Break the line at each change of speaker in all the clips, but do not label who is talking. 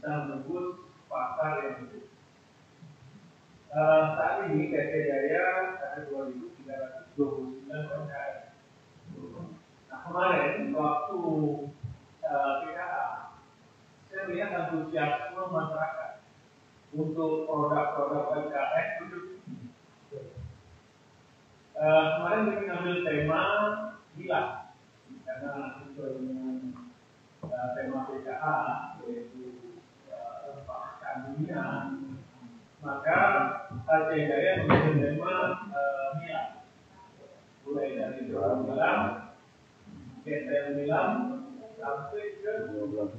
bisa menembus pasar yang berbeda. Saat ini PT Jaya ada 2.329 UMKM. Nah kemarin waktu PKA, saya lihat antusiasme masyarakat untuk produk-produk UMKM itu. Kemarin kita ambil tema hilang, karena sesuai dengan tema PKA yaitu dunia, maka Aceh Jaya mengambil tema hilang, mulai dari hilang, detail hilang, sampai ke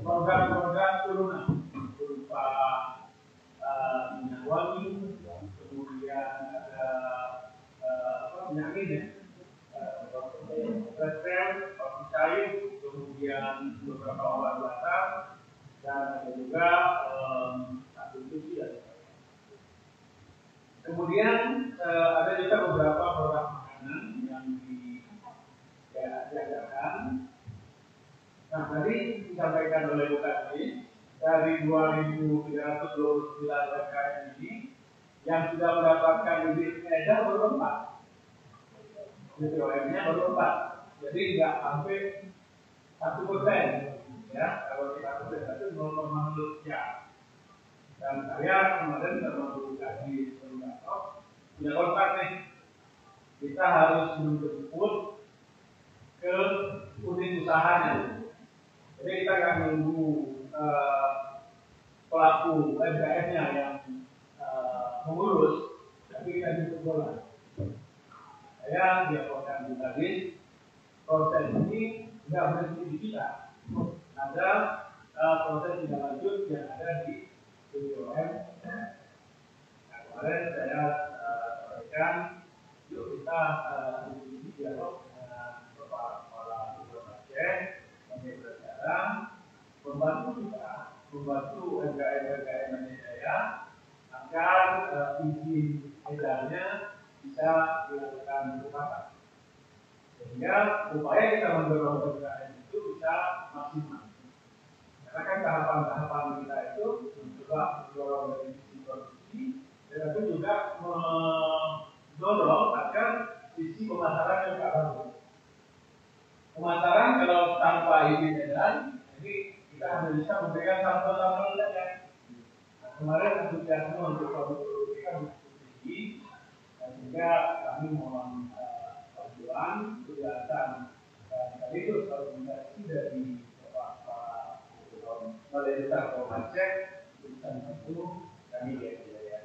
program-program turunan berupa minyak wangi, kemudian ada minyak ini, retrel, kopi cair, kemudian beberapa obat dasar, dan ada juga sabun cuci dan sebagainya. Kemudian ada juga beberapa produk makanan yang diadakan. Nah, tadi disampaikan oleh Bu Kadri, dari 2.329 UMKM ini, yang sudah mendapatkan izin edar baru 4. BPOM-nya baru 4. Jadi nggak sampai 1%. Ya, kalau kita itu 0,0 ya. Dan saya kemarin sama Bu Kadri punya kontrak nih. Kita harus menjemput ke unit usahanya. Jadi kita nggak nunggu pelaku UMKM-nya yang mengurus, tapi kita jemput bola. Saya dilaporkan Bu Kadri, proses ini nggak berhenti di kita. Ada proses tidak lanjut yang ada di BPOM. Nah, kemarin saya sampaikan, yuk kita diskusi dialog dengan kepala Aceh, kami berbicara, membantu kita, membantu UMKM Aceh Jaya agar izin edarnya bisa dilakukan secepatnya. Sehingga upaya kita mendorong UMKM itu bisa maksimal. Karena kan tahapan-tahapan kita itu mencoba mendorong dari sisi produksi, tetapi juga mendorong agar sisi pemasaran yang bagus. Pemasaran kalau tanpa izin edar, jadi kita hanya bisa memberikan sampel-sampel saja. Nah, kemarin antusiasme untuk produksi kan tinggi, sehingga kami mohon bantuan kegiatan sekaligus organisasi dari Balai Besar Kabupaten Aceh bisa membantu kami di Aceh Jaya.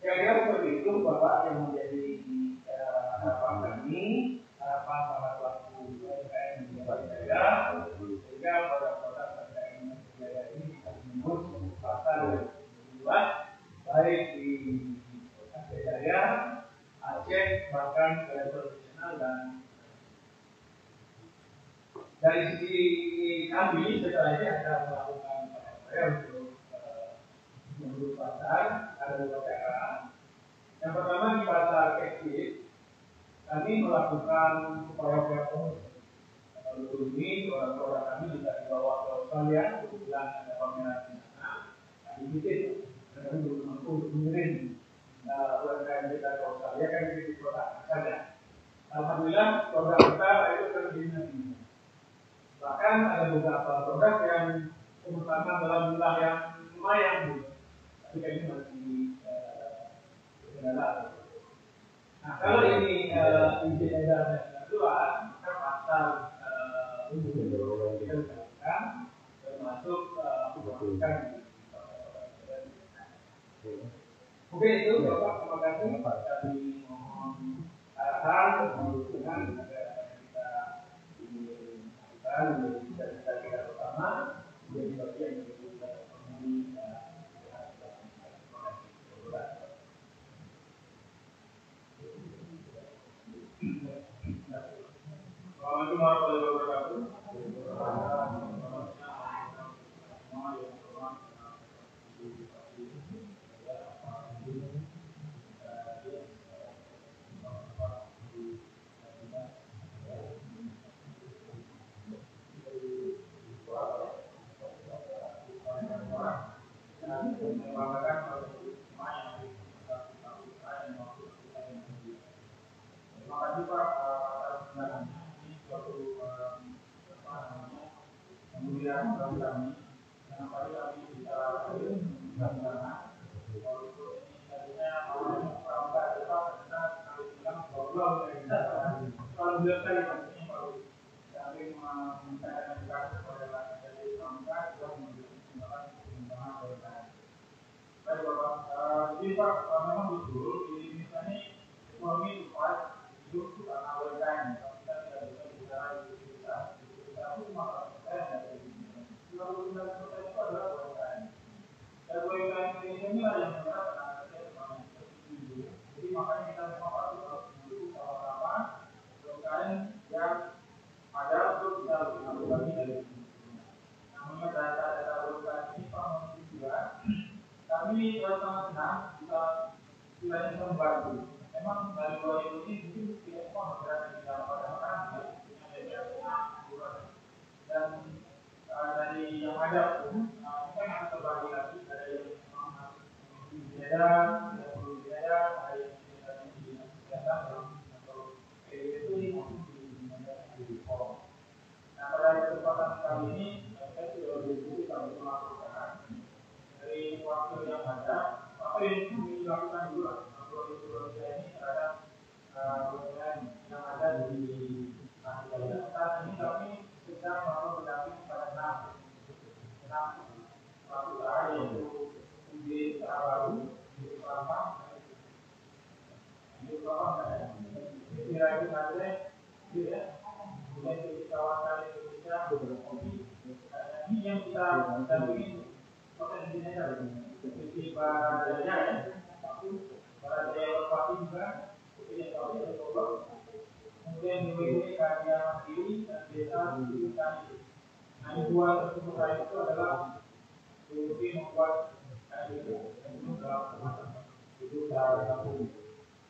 Kira-kira seperti itu Bapak yang menjadi harapan kami, harapan para pelaku UMKM di Aceh Jaya, sehingga produk-produk UMKM di Aceh Jaya ini bisa menembus pasar yang lebih luas, baik di Aceh Jaya, Aceh, bahkan ke level nasional. Dan dari sisi kami setelah ini akan melakukan upaya untuk menembus pasar. Ada dua cara. Yang pertama di pasar eksis, kami melakukan upaya promosi. Untuk ini produk kami juga dibawa ke Australia, kebetulan ada pameran di sana. Kami bikin, kami belum mampu untuk mengirim UMKM kita ke Australia, kami bikin produk saja. Alhamdulillah produk kita itu terdiminati. Bahkan ada beberapa produk yang terutama dalam jumlah yang lumayan, tapi kami masih kendala. Nah, kalau ini izin edarnya keluar, maka pasar umum kita lakukan, termasuk melakukan. Mungkin itu Bapak, terima kasih. Kami mohon arahan, mohon dukungan agar kita menjadi cita-cita kita bersama, menjadi bagian dari ekonomi. Assalamualaikum warahmatullahi wabarakatuh. membanggakan pada semua yang kita yang waktu kita yang terima kasih Pak atas undangannya. Ini suatu kemudian bagi kami yang kami bisa hadir di sana. Walaupun ini tadinya awalnya pramuka kita karena kami bilang bahwa kalau beliau tadi maksudnya kalau kami memintakan edukasi kepada dari pramuka juga menggunakan pengembangan UMKM. Baik Bapak, jadi Pak memang betul di Indonesia ini ekonomi kuat hidup karena UMKM. Kita tidak bisa bicara di kita itu masalah saya dari Indonesia. 99% itu adalah UMKM. Dan UMKM Indonesia ini yang menyerap tenaga kerja sebanyak itu. Jadi makanya kita memang harus mendukung sama-sama UMKM yang ada untuk bisa lebih maju lagi dari itu. Namanya data-data UMKM ini Pak Menteri juga, kami sangat senang bisa istilahnya membantu. Memang dari 2000 ini mungkin tidak semua bergerak di dalam pada makanan dan dari yang ada pun mungkin akan terbagi lagi dari yang memang berbeda, ada yang di kesehatan atau PDB maupun di forum. Nah pada kesempatan kali ini saya sudah berdiskusi kami melakukan dari waktu yang ada apa yang dilakukan dulu ini terhadap program yang ada di saat ini kami sedang melakukan pendampingan pada 6 pelaku usaha yaitu UB Usaha Baru, UB Kelapa, kira itu saja, ya. Kemudian di kawasan Indonesia beberapa kopi. Ini yang kita dampingi potensinya seperti Barajaya ya, Barajaya Merpati juga, kemudian kopi dan Bogor. Kemudian di WD Karya Mandiri dan Desa Tani. Nah, dua tersebut itu adalah BUP membuat itu dalam kemasan itu dalam satu.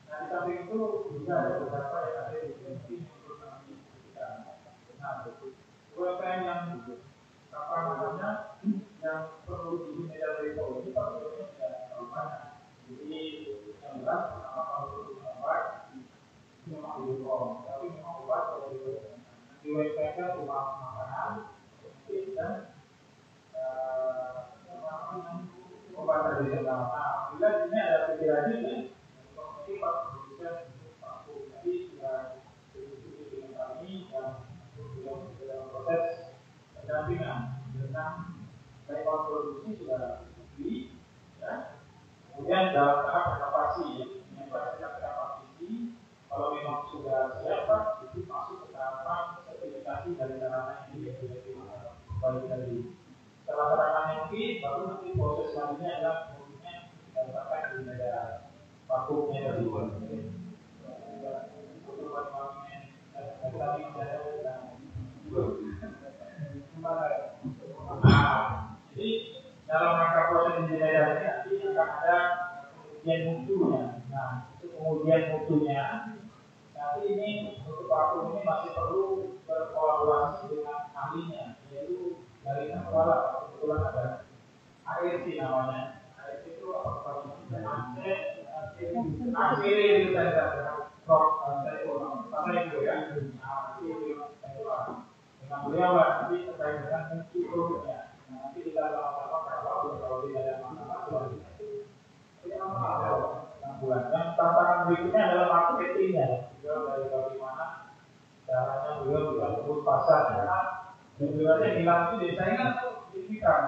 Nah, di samping itu juga ada beberapa yang ada di BUP untuk kami kita. Nah, UMKM yang apa namanya yang perlu dimiliki oleh kita sebetulnya tidak terlalu banyak. Jadi yang jelas pertama kalau perlu membuat memang dihukum, tapi memang obat kalau di WPK rumah makanan, dan obat tradisional. Nah, bila ini ada pikiran ini, seperti Pak Produsen Pak Bupati sudah berdiskusi dengan kami dan dalam proses pendampingan tentang rekor produksi sudah beli, ya. Kemudian dalam tahap renovasi, yang berhasil renovasi. Kalau memang sudah siap Pak, itu masuk ke tahapan sertifikasi dari sarana ini kembali tadi. Setelah sarananya oke, baru nanti proses selanjutnya adalah produknya didaftarkan di negara vakumnya tadi. Untuk perkembangan tadi jadi dalam rangka proses engineering ini nanti akan ada pengujian mutunya. Nah, itu pengujian mutunya. Nanti ini untuk vakum ini masih perlu berkolaborasi dengan ahlinya, yaitu dari Kuala. Kebetulan ada ARC namanya. ARC itu apa? ARC itu saya Prof. Saya sama itu ya. ARC itu dengan beliau lah nanti terkait dengan fungsi produknya. Nah, nanti kita sama-sama kawal kalau tidak ada masalah. Dan tantangan berikutnya adalah marketingnya. Beliau dari bagaimana caranya beliau bisa tembus pasar karena beliaunya bilang itu desa ini kan signifikan.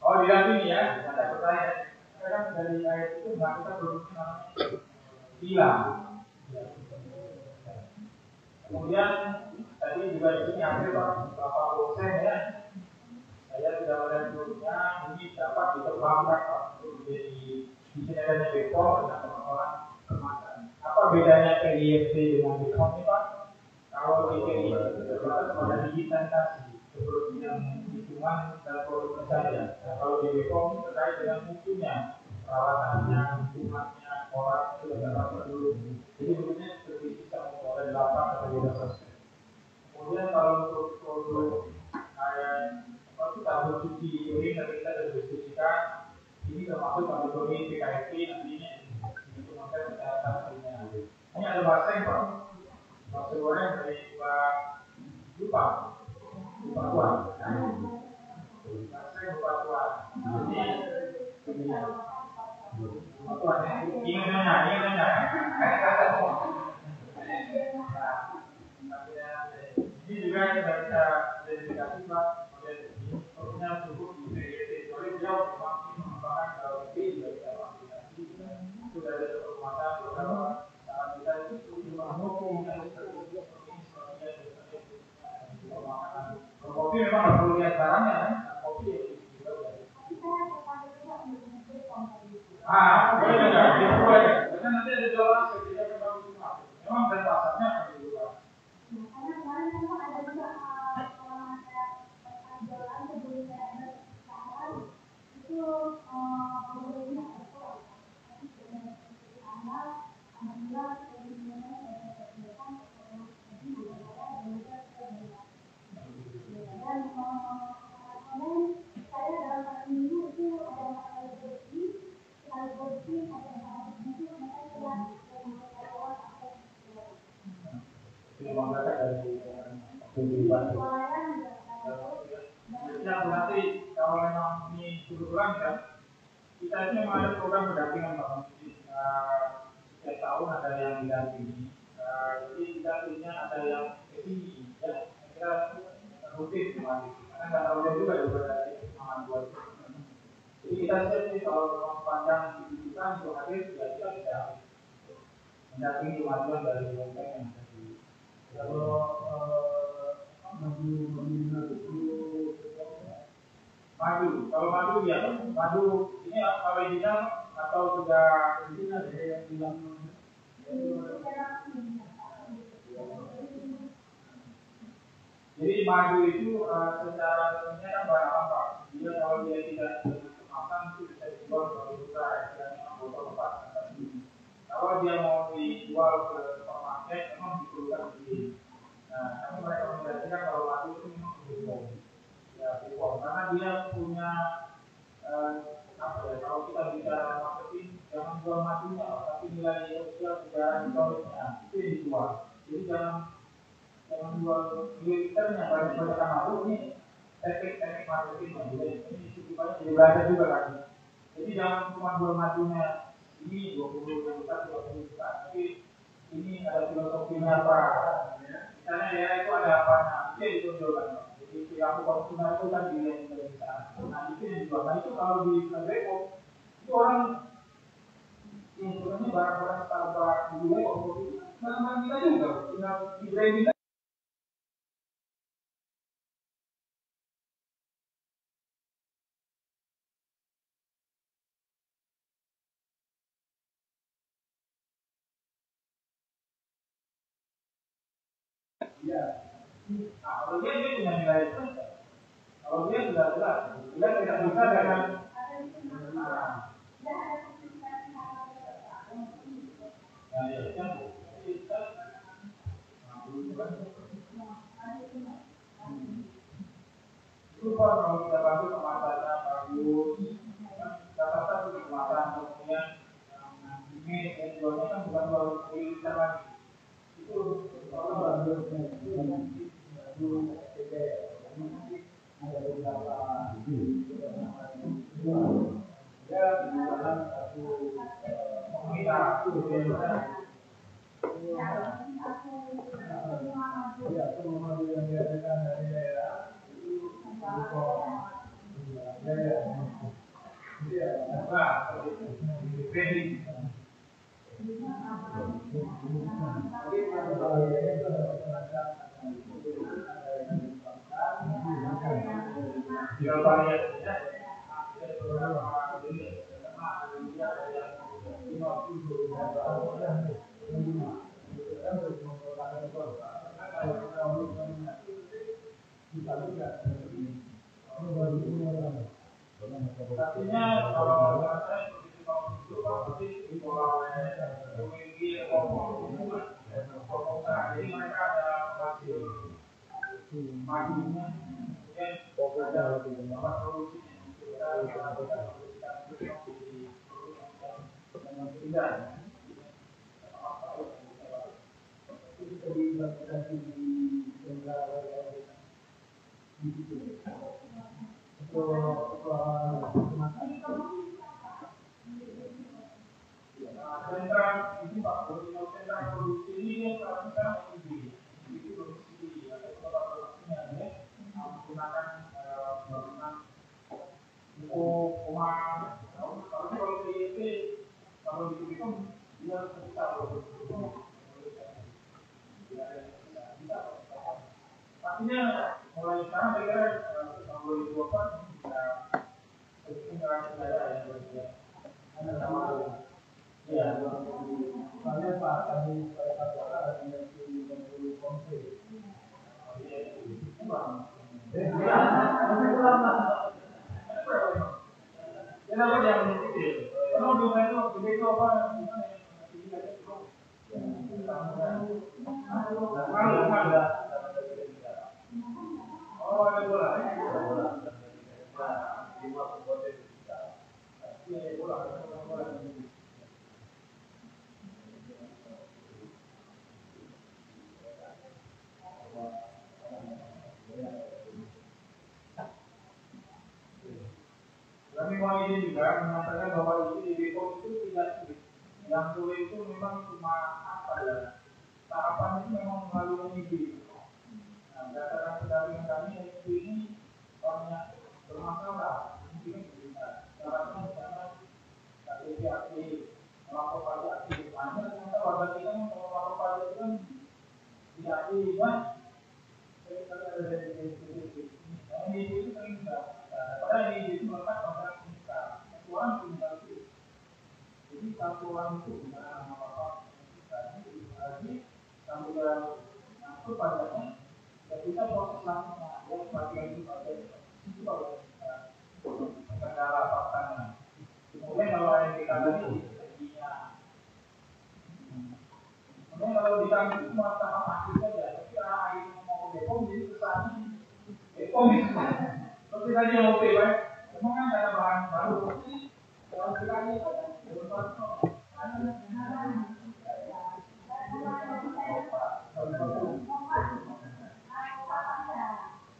Oh didampingi ya, ada pertanyaan. Kan dari air itu nggak kita produksi namanya silang. Kemudian tadi juga di sini hampir Bapak Bosen ya. Saya tidak melihat produknya ini dapat diterbangkan Pak menjadi di sini adanya Bepom dengan pengelolaan kemasan. Apa bedanya PIFC dengan Bepom ini Pak? Kalau di PIFC itu terbatas pada digitalisasi seperti yang hitungan dan produknya saja. Nah, kalau di Bepom terkait dengan mutunya, perawatannya, hitungannya, orang itu dapat dulu. Jadi bentuknya seperti sistem ada 8 atau 12 aspek. Kemudian kalau untuk produk kayak itu tahu suci UIN nanti kita sudah diskusikan ini termasuk kategori PKP nantinya untuk mengangkat kesehatan lainnya. Ini ada bahasa yang Pak, bahasa luarnya dari Pak lupa tuan, bahasa yang lupa tuan. Jadi tuan ingin nanya. Ini juga kita bisa identifikasi Pak model ini perlunya cukup di PDT. Soalnya beliau masih mengembangkan kalau ini juga bisa aplikasi. Sudah ada perluasan beberapa saat kita itu cuma kopi kopi memang nggak perlu lihat barangnya kan? Kopi juga boleh juga, boleh. Karena nanti ada jualan sekitar berapa cuma. Memang dan pasarnya akan dibuka. Karena kemarin memang ada juga kalau ada jualan sebelum saya ada sekarang itu pembelinya itu tapi sebenarnya sama alhamdulillah sebenarnya saya kerjakan jadi saya belajar dan kemarin saya dalam satu minggu itu ada masalah bersih ada masalah itu saya telah ya berarti kalau memang ini kebetulan kan kita itu memang ada program pendampingan Pak. Setiap tahun ada yang didampingi. Jadi kita punya ada yang kesini ya kita rutin kemarin karena nggak tahu juga dari pengalaman buat. Jadi kita sih kalau memang panjang dibutuhkan untuk hadir ya kita bisa mendampingi kemajuan dari UMKM yang ada di kalau madu ya madu ini original atau sudah original yang bilang jadi madu itu secara resminya kan barang apa dia kalau dia tidak kemasan itu bisa dijual kalau juga istilahnya botol lepas kalau dia mau dijual ke supermarket memang diperlukan di kami merekomendasikan kalau madu itu memang berbohong ya berbohong karena dia punya apa ya kalau kita bicara marketing jangan jual madunya tapi nilai sosial sejarah historisnya itu yang dijual jadi jangan jual liternya banyak madu ini teknik marketingnya ini supaya jadi belajar juga kan jadi jangan cuma jual madunya ini 20 juta tapi ini ada filosofinya apa misalnya ya itu ada apa itu yang ditunjukkan jadi perilaku konsumen itu kan dilihat dari sana nah itu yang dijual nah itu kalau di Depok itu orang yang sebenarnya barang-barang Starbucks di Depok barang-barang kita juga tinggal di branding ya nah kalau dia punya nilai itu kalau dia sudah jelas dia tidak bisa dengan itu kalau kita bantu kemasannya bagus rata-rata itu kemasan kemudian ini jualnya kan bukan jual liter lagi itu kalau bantu ada beberapa ya dalam satu komunitas ya semua yang diadakan dari daerah artinya kalau saya begitu mau pasti memiliki jadi mereka ada hasil majunya kemudian ada Sentra ini Pak, kalau sentra produksi ini kan sekarang itu produksi atau produksinya ya, menggunakan bangunan untuk rumah. Kalau PYP kalau itu dia bisa artinya mulai sekarang saya kira tahun 2024 bisa generasi saya yang berbeda. Ada sama ya, soalnya Pak tadi saya katakan ada energi 20 konflik. Kurang. Kenapa yang kecil? Kalau dulu itu apa? Kalau ada oh ada bola. Kami mau ini juga mengatakan bahwa ini di Depok itu tidak sulit. Yang sulit itu memang cuma apa ya? Tahapan itu memang melalui mimpi. Nah, berdasarkan pendampingan kami ini banyak bermasalah. Mungkin bisa. Caranya misalnya KTP aktif, melapor pajak aktif. Hanya ternyata warga kita yang melapor pajak itu kan tidak aktif, kan? Ini itu sering tidak. Padahal ini itu melekat pada kita. Orang punya jadi satu orang itu bisa apa-apa. Jadi kalau dia masuk pajaknya, kita proses langsung ada bagian itu pada itu kalau kendala faktanya. Kemudian kalau yang kita tadi rezekinya, kemudian kalau di kami itu cuma tahap aktif saja, tapi air mau Depok jadi kesannya Depok itu. Seperti tadi yang OP, kan? Memang kan ada bahan baru, kalau sekali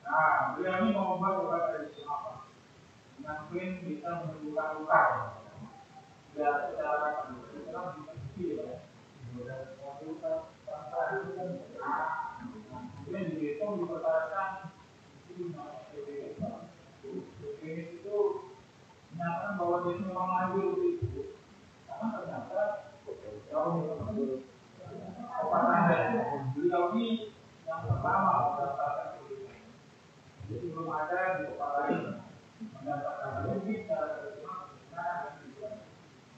nah, beliau ini mau membuat obat tradisional yang mungkin bisa menyembuhkan luka. Ya, secara tradisional bisa ya. Kemudian di Depok diperkarakan klinis itu menyatakan bahwa dia memang maju itu karena ternyata kalau obat anda beliau ini yang pertama mendapatkan jadi belum ada di kepala lain mendapatkan mungkin secara tradisional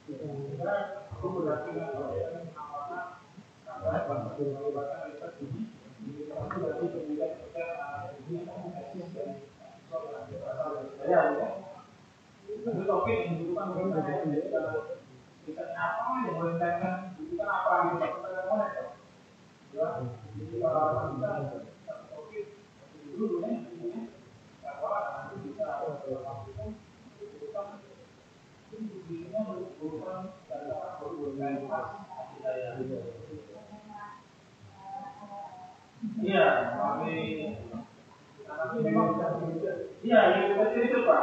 sehingga perlu berdampingan dengan pengawasan sampai obat-obatan riset ini itu berarti pendidikan sosial ini ya itu topik yang dibutuhkan bagaimana bisa apa yang berintenskan dibutuhkan apa gitu pertanyaan moneter ya jadi kalau kita topik dulu ya bahwa nanti bisa melakukan dibutuhkan ini merupakan data organisasi iya tapi memang iya yang kita itu Pak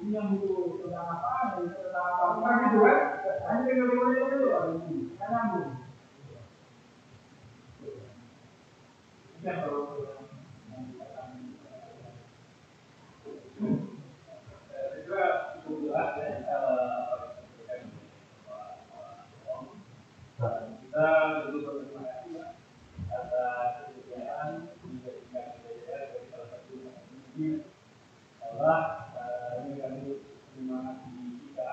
ini yang butuh tentang apa tentang apa bukan gitu kan hanya dengan itu dulu kan nyambung yang perlu juga cukup jelas ya kita tentu berterima kasih atas kesediaan menjadikan saya dari salah satu ini adalah ini kami semangat di kita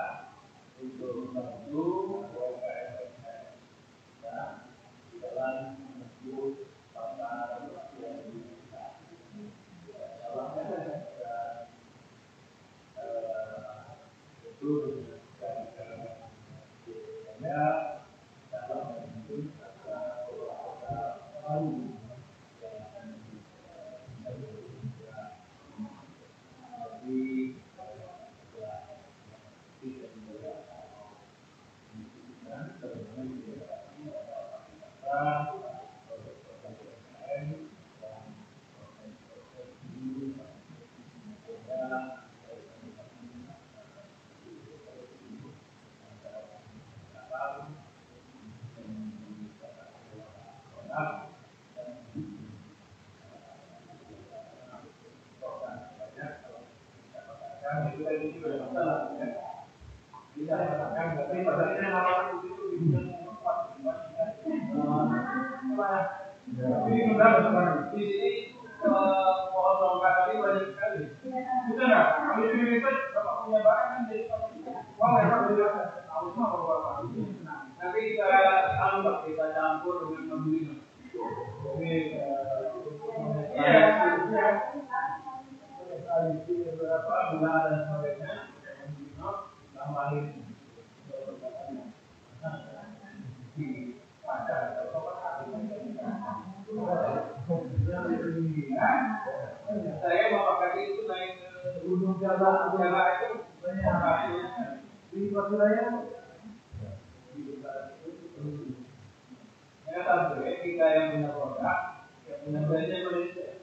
untuk membantu UMKM ya di dalam menuju pasar yang kita. Tapi pada ini nama itu ini berapa sekarang? Di sini pohon longgar tadi banyak sekali. Kita nggak, kalau di Indonesia bapak punya barang kan jadi wow ya pak beli tahu semua bapak. Nanti kita tambah, kita campur dengan membeli. Iya, beberapa gula dan sebagainya, tambahin di pasar atau saya bapak kaki itu naik ke Gunung Jawa itu banyak di Surabaya. Ya sampai kita yang punya produk, yang punya brandnya Malaysia.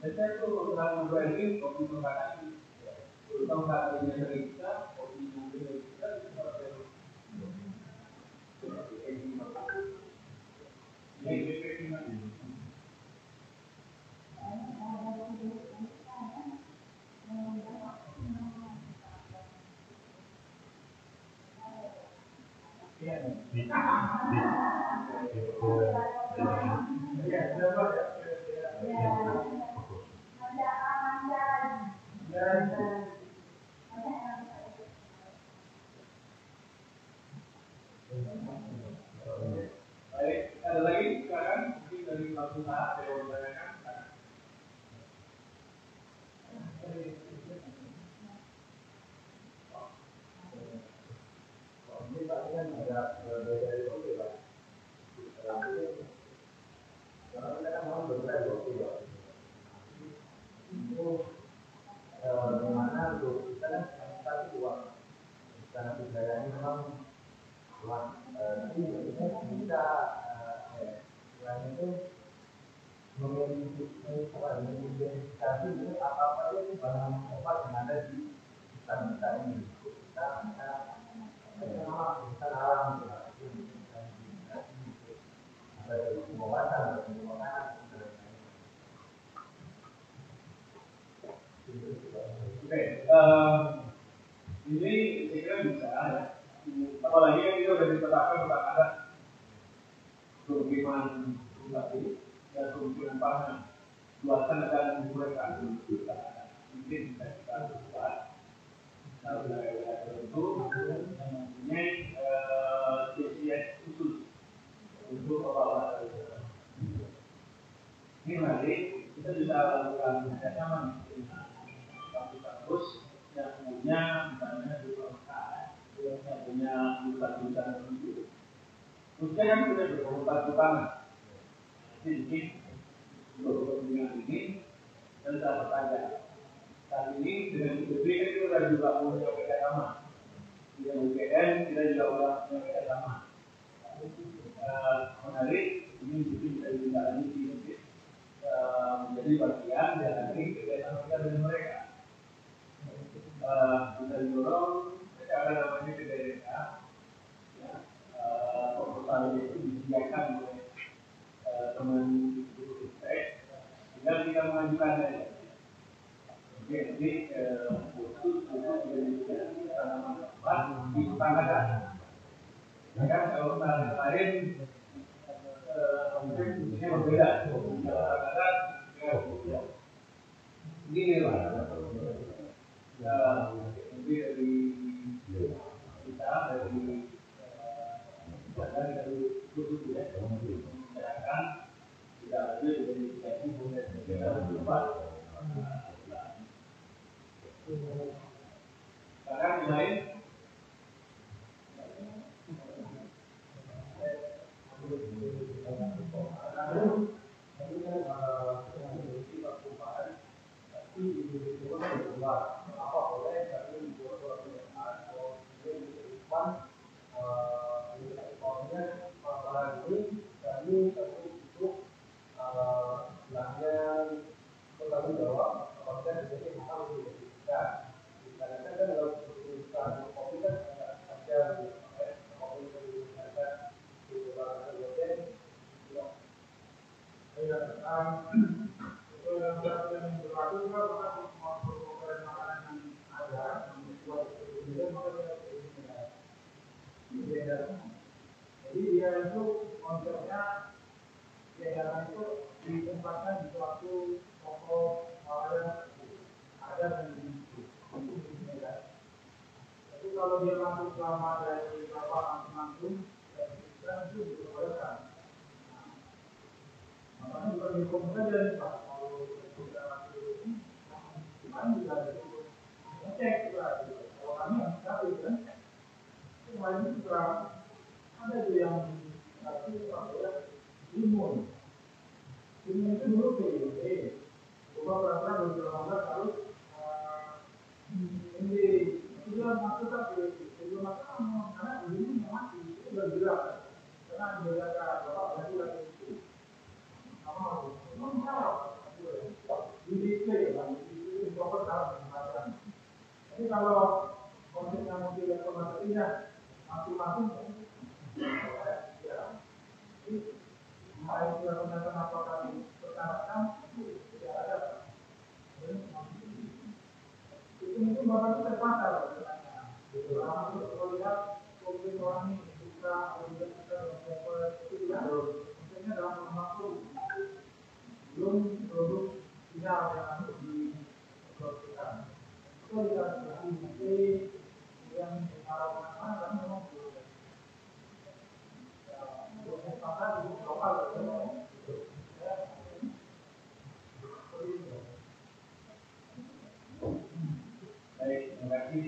Saya tuh dalam branding kopi mengatakan, kalau katanya dari kita, kopi dari kita baik, ada lagi sekarang mungkin dari Pak Usaha saya wawancarakan. Ini Pak kan ada dari kopi Pak. Karena kita kan mau bergerak kopi Pak. Itu bagaimana untuk kita kan satu uang. Karena budaya ini memang uang. Tapi kita bisa selain itu mengidentifikasi itu apa itu bahan obat yang ada di hutan kita ini. Kita alam ada pengobatan, ada pengobatan. Oke, ini saya kira bisa ya. Apalagi yang itu sudah ditetapkan tentang ada kerugian tadi dan kerugian pangan. Luasan dan mereka mungkin bisa kita buat kalau wilayah tertentu yang mempunyai spesies khusus untuk obat. Ini menarik, kita bisa lakukan kerjasama dengan kampus-kampus yang punya misalnya di yang punya hutan-hutan tertentu. Khususnya kan punya beberapa pangan. Jadi untuk kepentingan ini dan salah saja. Saat ini dengan IPB kan kita juga punya kerjasama. Dengan UGM kita juga punya kerjasama. Menarik, ini mungkin bisa ditindaklanjuti menjadi bagian dari kerjasama kita dengan mereka. Kita dorong mereka ada namanya ke daerah. Proposal itu disediakan oleh teman guru saya, tinggal kita mengajukan saja. Jadi khusus untuk tanaman obat di hutan ada. Kan kalau tanaman lain mungkin ini berbeda. Ada ini lah. Jadi dari kita dari khusus ya, sedangkan tidak ada identifikasi bunga secara berubah. Bahkan yang lain beda. Jadi dia itu konsepnya edaran itu ditempatkan di suatu toko yang ada di beda. Jadi kalau dia masuk selama dari berapa langsung itu diperbolehkan. Makanya bukan hukum saja nih Pak. Kalau sudah masuk ini, kami juga ngecek juga. Kalau kami yang sekali kan, kemarin juga ada tuh yang satu ya limun. Limun itu dulu PDB. Coba perasaan 2018 harus ini itu masuk tapi belum masuk karena ini mati itu udah jelas karena menjaga bapak berarti lagi itu sama memang salah di display kan di cover dalam penempatan. Jadi kalau konsepnya mobil otomatisnya masing-masing ya ini baik penempatan apakah diperkarakan tidak ada itu mungkin bapak itu terpaksa kalau lihat mobil orang ini buka kemudian kita itu tidak maksudnya dalam waktu belum produk final yang harus diproduksikan itu tidak nanti yang diharapkan kan memang proses pasar di lokal baik, terima kasih.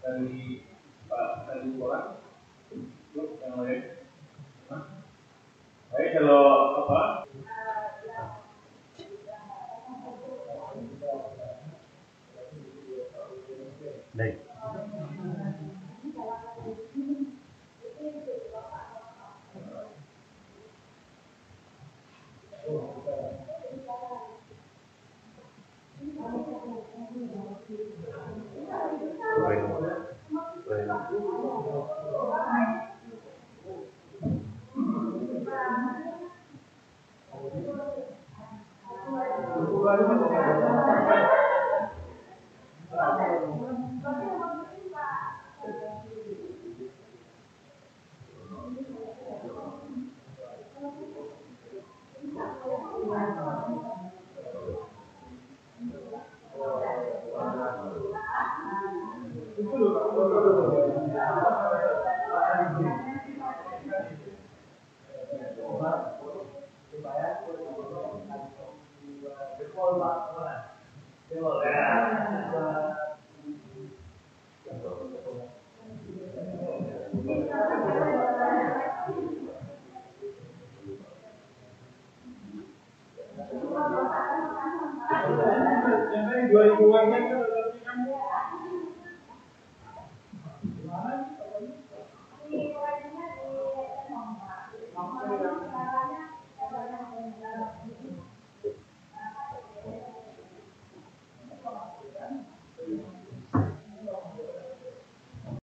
Dari Pak dari orang yang lain. Baik, kalau apa? Baik. Bueno.